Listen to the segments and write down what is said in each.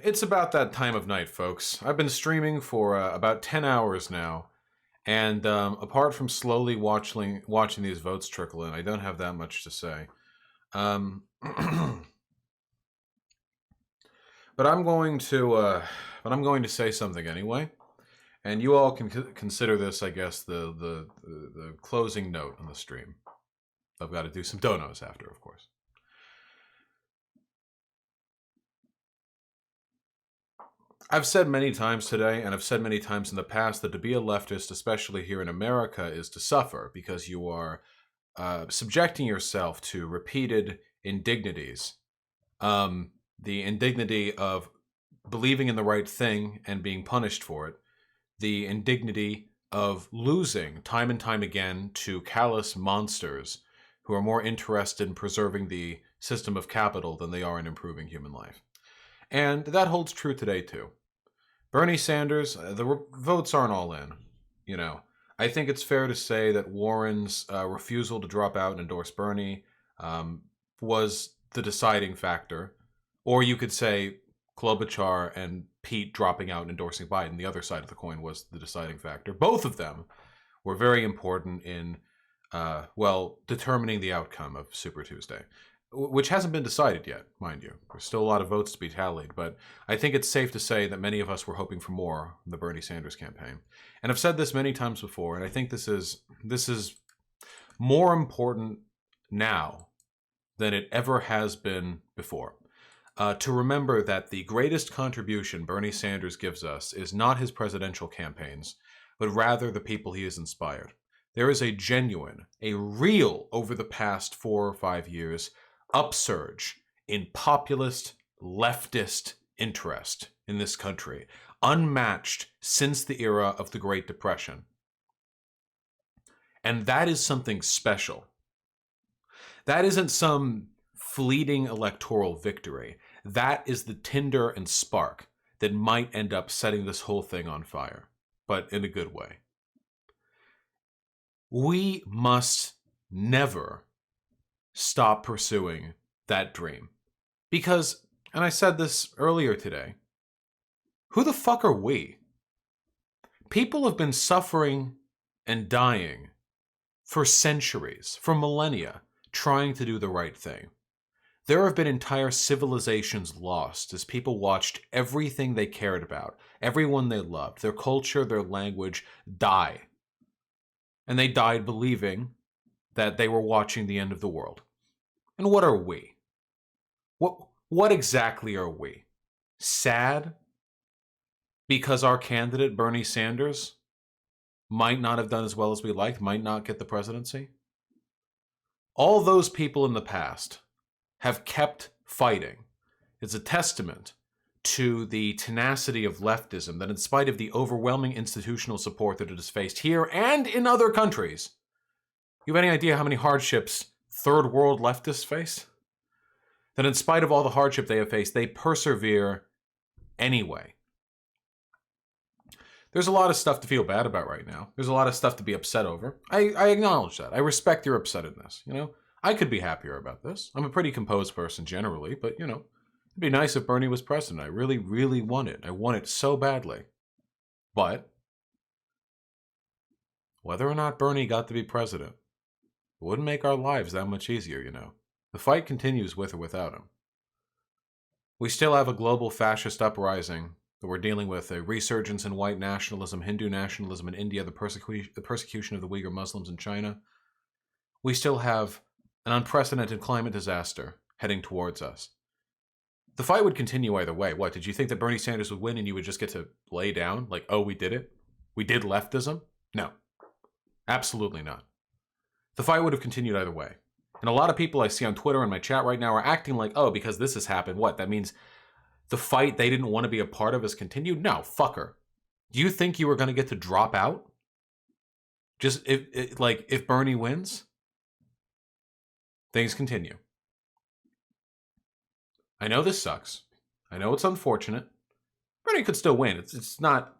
It's about that time of night, folks. I've been streaming for about 10 hours now, and apart from slowly watching these votes trickle in, I don't have that much to say. But I'm going to say something anyway, and you all can consider this, I guess, the closing note on the stream. I've got to do some donos after, of course. I've said many times today, and I've said many times in the past, that to be a leftist, especially here in America, is to suffer because you are subjecting yourself to repeated indignities. The indignity of believing in the right thing and being punished for it. The indignity of losing time and time again to callous monsters who are more interested in preserving the system of capital than they are in improving human life. And that holds true today, too. Bernie Sanders, the votes aren't all in. You know, I think it's fair to say that Warren's refusal to drop out and endorse Bernie was the deciding factor. Or you could say Klobuchar and Pete dropping out and endorsing Biden, the other side of the coin, was the deciding factor. Both of them were very important in, determining the outcome of Super Tuesday, which hasn't been decided yet, mind you. There's still a lot of votes to be tallied, but I think it's safe to say that many of us were hoping for more in the Bernie Sanders campaign. And I've said this many times before, and I think this is more important now than it ever has been before. To remember that the greatest contribution Bernie Sanders gives us is not his presidential campaigns, but rather the people he has inspired. There is a genuine, a real, over the past 4 or 5 years, upsurge in populist, leftist interest in this country, unmatched since the era of the Great Depression. And that is something special. That isn't some fleeting electoral victory. That is the tinder and spark that might end up setting this whole thing on fire, but in a good way. We must never stop pursuing that dream. Because, and I said this earlier today, who the fuck are we? People have been suffering and dying for centuries, for millennia, trying to do the right thing. There have been entire civilizations lost as people watched everything they cared about, everyone they loved, their culture, their language, die. And they died believing that they were watching the end of the world. And what are we? What exactly are we? Sad because our candidate, Bernie Sanders, might not have done as well as we liked, might not get the presidency? All those people in the past have kept fighting. It's a testament to the tenacity of leftism that in spite of the overwhelming institutional support that it has faced here and in other countries, you have any idea how many hardships third world leftists face? That in spite of all the hardship they have faced, they persevere anyway. There's a lot of stuff to feel bad about right now. There's a lot of stuff to be upset over. I acknowledge that. I respect your upsetness, you know? I could be happier about this. I'm a pretty composed person generally, but, you know, it'd be nice if Bernie was president. I really, really want it. I want it so badly. But whether or not Bernie got to be president, it wouldn't make our lives that much easier, you know. The fight continues with or without him. We still have a global fascist uprising that we're dealing with, a resurgence in white nationalism, Hindu nationalism in India, the persecution of the Uyghur Muslims in China. We still have an unprecedented climate disaster heading towards us. The fight would continue either way. What, did you think that Bernie Sanders would win and you would just get to lay down? Like, oh, we did it? We did leftism? No. Absolutely not. The fight would have continued either way. And a lot of people I see on Twitter and my chat right now are acting like, oh, because this has happened, what? That means the fight they didn't want to be a part of has continued? No, fucker. Do you think you were going to get to drop out? Just if Bernie wins? Things continue. I know this sucks. I know it's unfortunate. Bernie could still win. It's not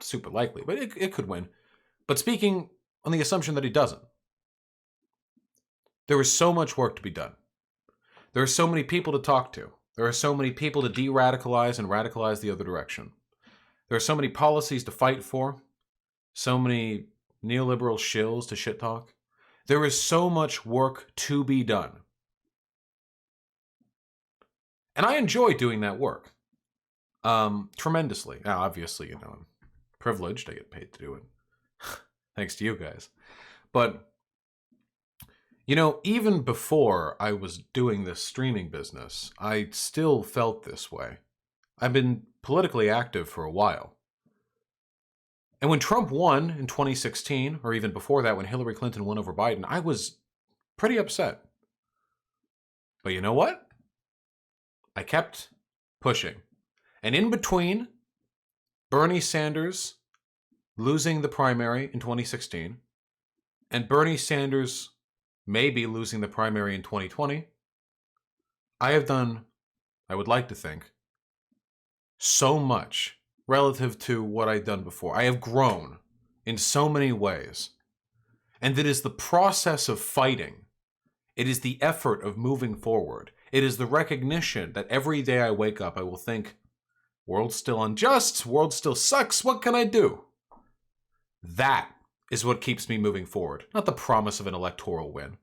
super likely, but it could win. But speaking on the assumption that he doesn't, there is so much work to be done. There are so many people to talk to. There are so many people to de-radicalize and radicalize the other direction. There are so many policies to fight for, so many neoliberal shills to shit talk. There is so much work to be done. And I enjoy doing that work. Tremendously. Now, obviously, I'm privileged. I get paid to do it. Thanks to you guys. But, even before I was doing this streaming business, I still felt this way. I've been politically active for a while. And when Trump won in 2016, or even before that, when Hillary Clinton won over Biden, I was pretty upset. But you know what? I kept pushing. And in between Bernie Sanders losing the primary in 2016 and Bernie Sanders maybe losing the primary in 2020, I have done, I would like to think, so much relative to what I'd done before. I have grown in so many ways. And it is the process of fighting. It is the effort of moving forward. It is the recognition that every day I wake up, I will think, world's still unjust, world still sucks, what can I do? That is what keeps me moving forward, not the promise of an electoral win.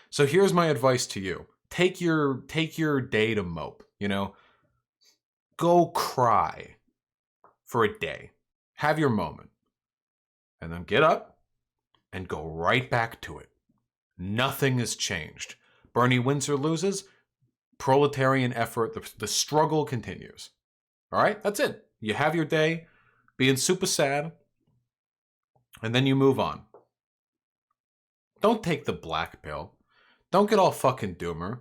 So here's my advice to you. Take your day to mope, Go cry for a day. Have your moment. And then get up and go right back to it. Nothing has changed. Bernie wins or loses, proletarian effort, the struggle continues. All right? That's it. You have your day, being super sad, and then you move on. Don't take the black pill. Don't get all fucking doomer.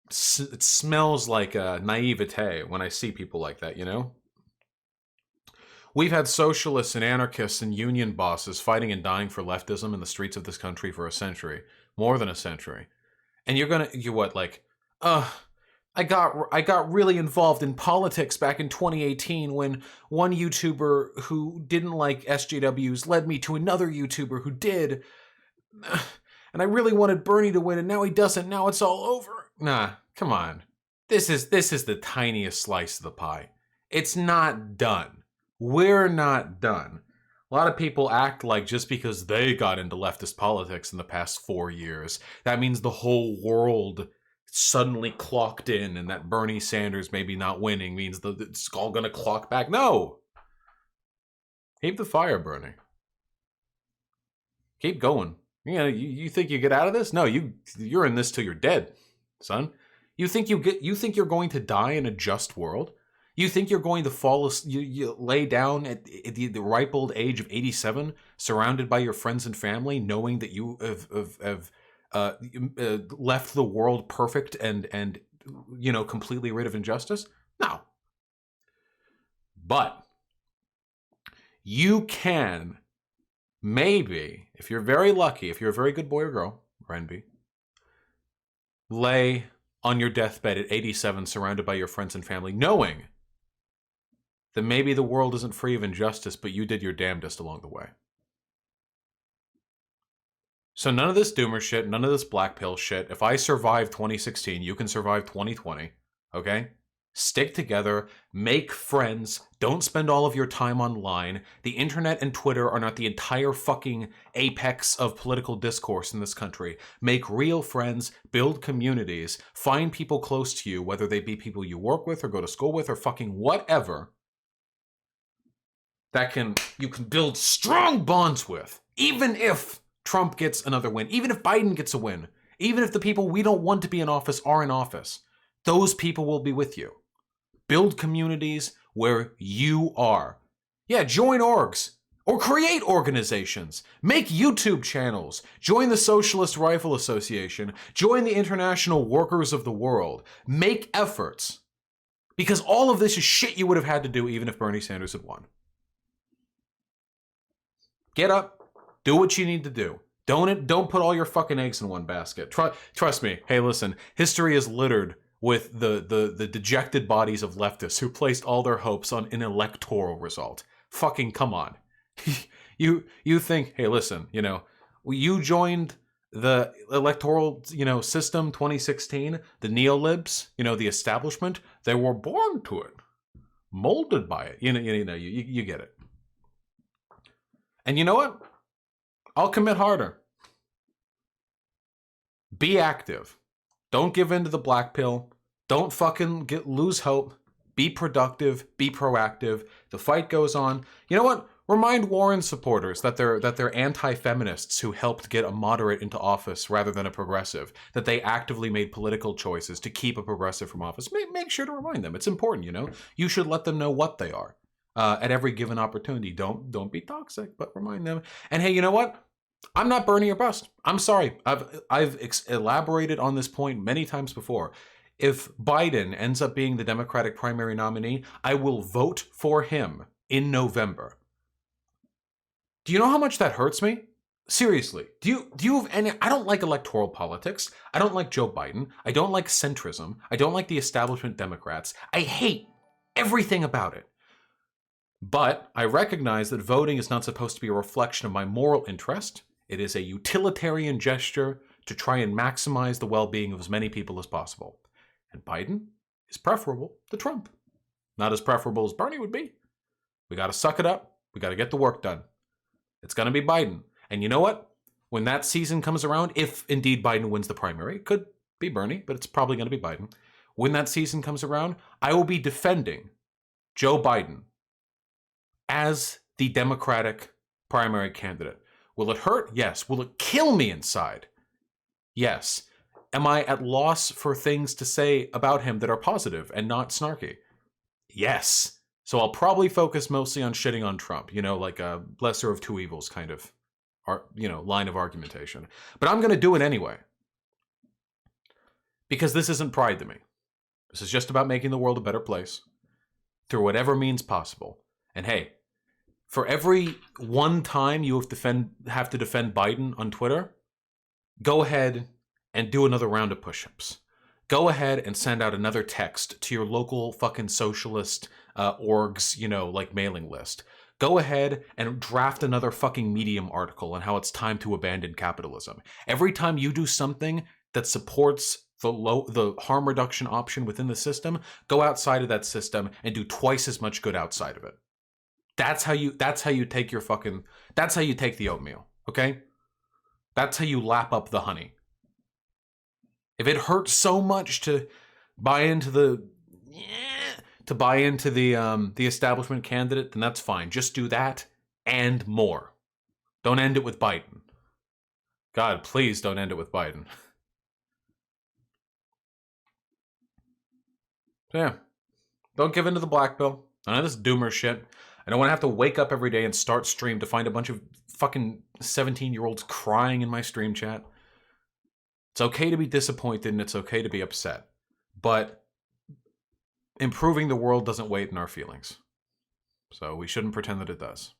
It smells like naivete when I see people like that, We've had socialists and anarchists and union bosses fighting and dying for leftism in the streets of this country for a century, more than a century. And I got really involved in politics back in 2018 when one YouTuber who didn't like SJWs led me to another YouTuber who did. And I really wanted Bernie to win, and now he doesn't. Now it's all over. Nah, come on. This is the tiniest slice of the pie. It's not done. We're not done. A lot of people act like just because they got into leftist politics in the past 4 years, that means the whole world suddenly clocked in, and that Bernie Sanders maybe not winning means that it's all going to clock back. No! Keep the fire burning. Keep going. You think you get out of this? No, you're in this till you're dead, son. You think you're going to die in a just world? You think you're going to you lay down at the ripe old age of 87, surrounded by your friends and family, knowing that you have left the world perfect and completely rid of injustice? No. But you can, maybe, if you're very lucky, if you're a very good boy or girl, Renby, lay on your deathbed at 87, surrounded by your friends and family, knowing that maybe the world isn't free of injustice, but you did your damnedest along the way. So none of this doomer shit, none of this black pill shit. If I survive 2016, you can survive 2020, okay? Stick together, make friends, don't spend all of your time online. The internet and Twitter are not the entire fucking apex of political discourse in this country. Make real friends, build communities, find people close to you, whether they be people you work with or go to school with or fucking whatever, you can build strong bonds with, even if Trump gets another win, even if Biden gets a win, even if the people we don't want to be in office are in office, those people will be with you. Build communities where you are. Yeah, join orgs or create organizations. Make YouTube channels. Join the Socialist Rifle Association. Join the International Workers of the World. Make efforts. Because all of this is shit you would have had to do even if Bernie Sanders had won. Get up, do what you need to do. Don't put all your fucking eggs in one basket. Trust me. Hey, listen, history is littered with the dejected bodies of leftists who placed all their hopes on an electoral result. Fucking come on. You think, hey, listen, you joined the electoral, system 2016, the neolibs, the establishment, they were born to it, molded by it. You get it. And you know what? I'll commit harder. Be active. Don't give in to the black pill. Don't fucking lose hope. Be productive. Be proactive. The fight goes on. You know what? Remind Warren supporters that they're anti-feminists who helped get a moderate into office rather than a progressive. That they actively made political choices to keep a progressive from office. Make sure to remind them. It's important. You should let them know what they are at every given opportunity. Don't be toxic, but remind them. And hey, you know what? I'm not Bernie or bust. I'm sorry. I've elaborated on this point many times before. If Biden ends up being the Democratic primary nominee, I will vote for him in November. Do you know how much that hurts me? Seriously. Do you have any... I don't like electoral politics. I don't like Joe Biden. I don't like centrism. I don't like the establishment Democrats. I hate everything about it. But I recognize that voting is not supposed to be a reflection of my moral interest. It is a utilitarian gesture to try and maximize the well-being of as many people as possible. And Biden is preferable to Trump. Not as preferable as Bernie would be. We got to suck it up. We got to get the work done. It's going to be Biden. And you know what? When that season comes around, if indeed Biden wins the primary, it could be Bernie, but it's probably going to be Biden. When that season comes around, I will be defending Joe Biden as the Democratic primary candidate. Will it hurt? Yes. Will it kill me inside? Yes. Am I at loss for things to say about him that are positive and not snarky? Yes. So I'll probably focus mostly on shitting on Trump, like a lesser of two evils kind of, line of argumentation. But I'm going to do it anyway. Because this isn't pride to me. This is just about making the world a better place through whatever means possible. And hey, for every one time you have to defend Biden on Twitter, go ahead and do another round of push-ups. Go ahead and send out another text to your local fucking socialist orgs, like mailing list. Go ahead and draft another fucking Medium article on how it's time to abandon capitalism. Every time you do something that supports the harm reduction option within the system, go outside of that system and do twice as much good outside of it. That's how you take that's how you take the oatmeal, okay? That's how you lap up the honey. If it hurts so much to buy into the establishment candidate, then that's fine. Just do that and more. Don't end it with Biden. God, please don't end it with Biden. So yeah, don't give in to the black pill. None of this doomer shit. I don't want to have to wake up every day and start stream to find a bunch of fucking 17-year-olds crying in my stream chat. It's okay to be disappointed and it's okay to be upset. But improving the world doesn't wait in our feelings. So we shouldn't pretend that it does.